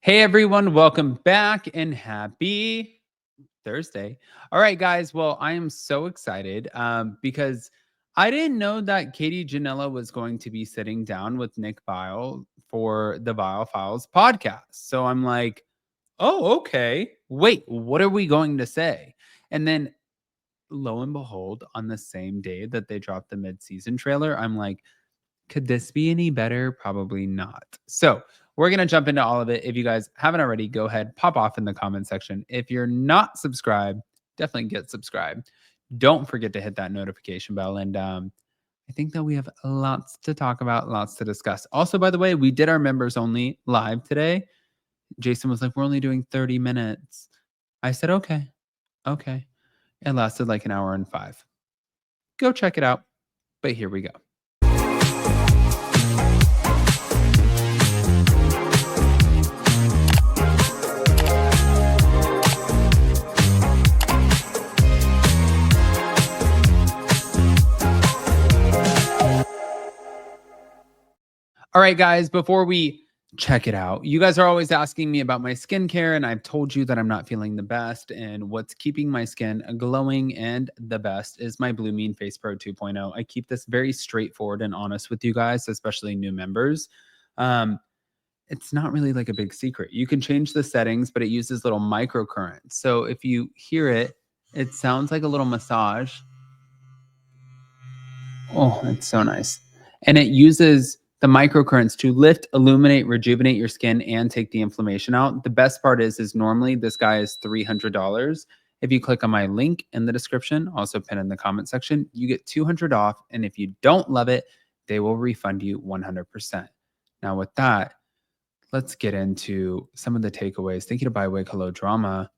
Hey everyone, welcome back and happy Thursday. All right, guys. Well, I am so excited because I didn't know that Katie Ginella was going to be sitting down with Nick Vile for the Vile Files podcast. So I'm like, oh, okay. Wait, what are we going to say? And then lo and behold, on the same day that they dropped the mid-season trailer, I'm like, could this be any better? Probably not. So we're going to jump into all of it. If you guys haven't already, go ahead, pop off in the comment section. If you're not subscribed, definitely get subscribed. Don't forget to hit that notification bell. And I think that we have lots to talk about, lots to discuss. Also, by the way, we did our members only live today. Jason was like, we're only doing 30 minutes. I said, okay. It lasted like an hour and 5. Go check it out. But here we go. All right, guys, before we check it out, you guys are always asking me about my skincare, and I've told you that I'm not feeling the best. And what's keeping my skin glowing and the best is my Blue Mean Face Pro 2.0. I keep this very straightforward and honest with you guys, especially new members. It's not really like a big secret. You can change the settings, but it uses little microcurrents. So if you hear it, it sounds like a little massage. Oh, it's so nice. And it uses the microcurrents to lift, illuminate, rejuvenate your skin, and take the inflammation out. The best part is normally this guy is $300. If you click on my link in the description, also pinned in the comment section, you get $200 off. And if you don't love it, they will refund you 100%. Now with that, let's get into some of the takeaways. Thank you to Bywig Hello Drama.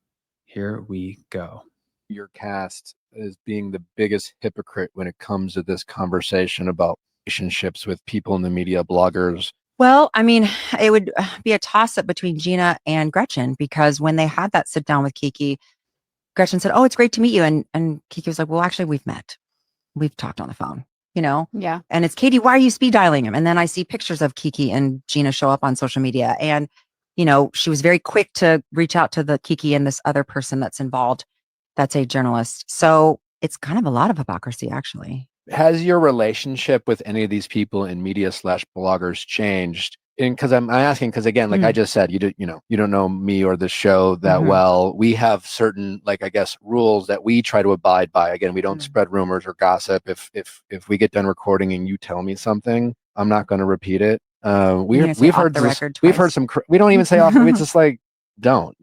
Here we go. Your cast as being the biggest hypocrite when it comes to this conversation about relationships with people in the media, bloggers. Well, I mean, it would be a toss-up between Gina and Gretchen, because when they had that sit down with Kiki, Gretchen said, "Oh, it's great to meet you," and Kiki was like, "Well, actually, we've met, we've talked on the phone, you know." Yeah. And it's, "Katie, why are you speed dialing him?" And then I see pictures of Kiki and Gina show up on social media, and she was very quick to reach out to the Kiki and this other person that's involved, that's a journalist. So it's kind of a lot of hypocrisy, actually. Has your relationship with any of these people in media / bloggers changed? And because I'm asking, because again, like I just said, you don't know me or the show that well. We have certain, like, I guess, rules that we try to abide by. Again, we don't spread rumors or gossip. If we get done recording and you tell me something, I'm not going to repeat it. We've heard some. We don't even say off. It's just like, don't.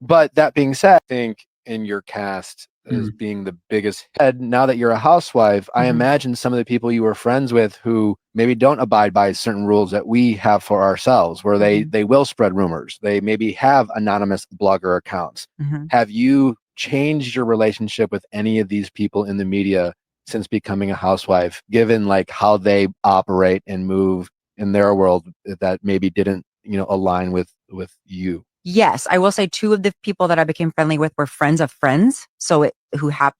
But that being said, I think in your cast as being the biggest head, now that you're a housewife, I imagine some of the people you were friends with who maybe don't abide by certain rules that we have for ourselves, where they will spread rumors. They maybe have anonymous blogger accounts. Have you changed your relationship with any of these people in the media since becoming a housewife, given like how they operate and move in their world that maybe didn't, align with you? Yes, I will say 2 of the people that I became friendly with were friends of friends. So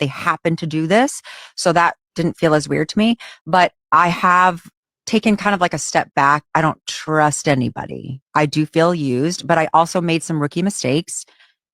they happened to do this. So that didn't feel as weird to me. But I have taken kind of like a step back. I don't trust anybody. I do feel used, but I also made some rookie mistakes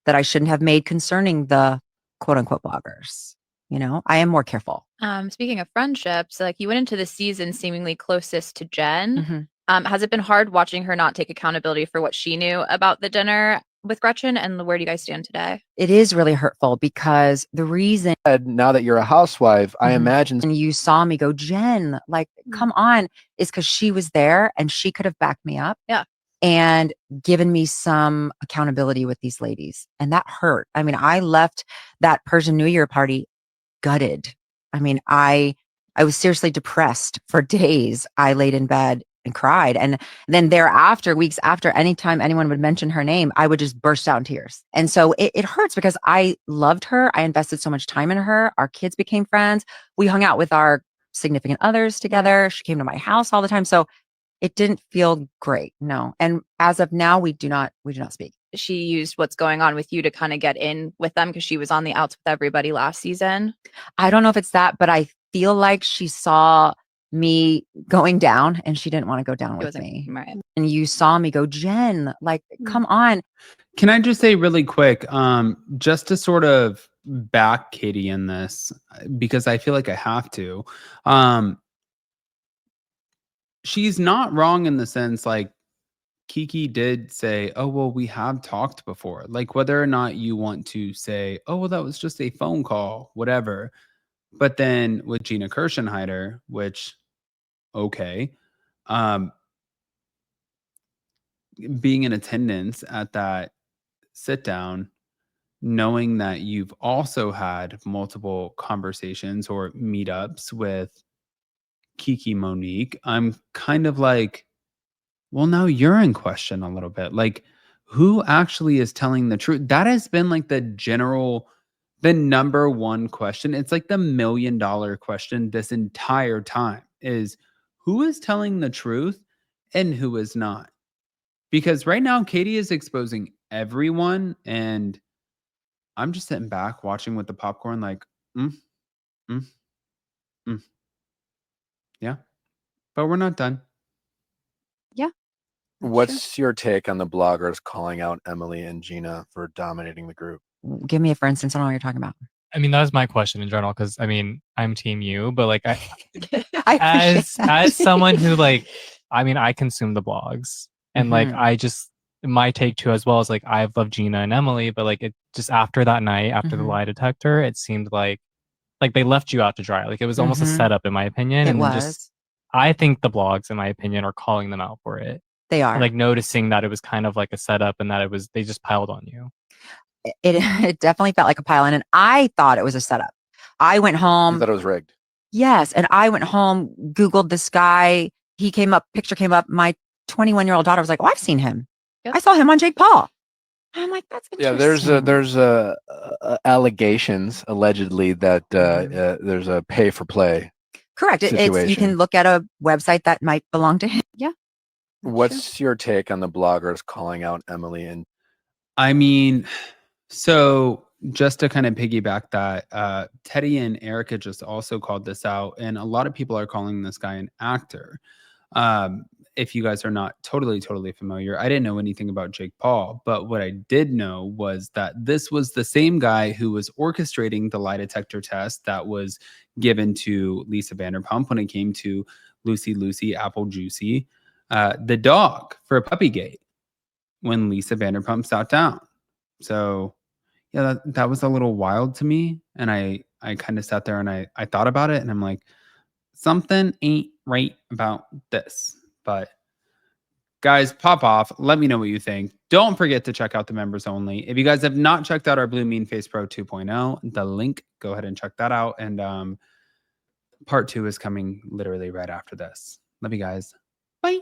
that I shouldn't have made concerning the quote unquote bloggers. I am more careful. Speaking of friendships, like, you went into the season seemingly closest to Jen. Has it been hard watching her not take accountability for what she knew about the dinner with Gretchen? And where do you guys stand today? It is really hurtful, because the reason, now that you're a housewife, I imagine, and you saw me go, "Jen, like, come on," is because she was there and she could have backed me up. Yeah. And given me some accountability with these ladies. And that hurt. I mean, I left that Persian New Year party gutted. I mean, I was seriously depressed for days. I laid in bed and cried. And then thereafter, weeks after, anytime anyone would mention her name, I would just burst out in tears. And so it hurts, because I loved her. I invested so much time in her. Our kids became friends. We hung out with our significant others together. She came to my house all the time. So it didn't feel great. No. And as of now, we do not speak. She used what's going on with you to kind of get in with them, because she was on the outs with everybody last season. I don't know if it's that, but I feel like she saw me going down, and she didn't want to go down It with wasn't me. right. And you saw me go, Jen, like, come on. Can I just say really quick, just to sort of back Katie in this, because I feel like I have to. She's not wrong in the sense like Kiki did say, "Oh, well, we have talked before." Like whether or not you want to say, "Oh, well, that was just a phone call," whatever. But then with Gina Kirschenheiter, which okay, um, being in attendance at that sit down, knowing that you've also had multiple conversations or meetups with Kiki Monique, I'm kind of like, well, now you're in question a little bit. Like, who actually is telling the truth? That has been like the number one question. It's like the $1 million question this entire time is who is telling the truth and who is not? Because right now, Katie is exposing everyone. And I'm just sitting back watching with the popcorn, like, mm, mm, mm. Yeah. But we're not done. Yeah. That's true. What's your take on the bloggers calling out Emily and Gina for dominating the group? Give me a for instance. I don't know what you're talking about. I mean, that was my question in general, because I mean, I'm team you, but like I appreciate that. as someone who like, I mean, I consume the blogs, and like Mhm. I just my take too, as well as like I've loved Gina and Emily, but like it just after that night, after the Mhm. lie detector, it seemed like they left you out to dry. Like it was almost a Mhm. setup, in my opinion. It And then was. just I think the blogs, in my opinion, are calling them out for it. They are. And like noticing that it was kind of like a setup and that they just piled on you. It definitely felt like a pile-on, and I thought it was a setup. I went You home. thought it was rigged. Yes, and I went home, Googled this guy. He came up, picture came up. My 21-year-old daughter was like, "Oh, I've seen him. Yep. I saw him on Jake Paul." I'm like, "That's Yeah, interesting." there's allegations allegedly that there's a pay for play. Correct. It's you situation. can look at a website that might belong to him. Yeah. That's What's your take on the bloggers calling out Emily and I mean, so just to kind of piggyback that, Teddy and Erica just also called this out, and a lot of people are calling this guy an actor. Um, if you guys are not totally familiar, I didn't know anything about Jake Paul, but what I did know was that this was the same guy who was orchestrating the lie detector test that was given to Lisa Vanderpump when it came to Lucy Apple Juicy, the dog for Puppygate when Lisa Vanderpump sat down. So yeah, that was a little wild to me. And I kind of sat there and I thought about it and I'm like, something ain't right about this. But guys, pop off. Let me know what you think. Don't forget to check out the members only. If you guys have not checked out our Blue Mean Face Pro 2.0, the link, go ahead and check that out. And part 2 is coming literally right after this. Love you guys. Bye.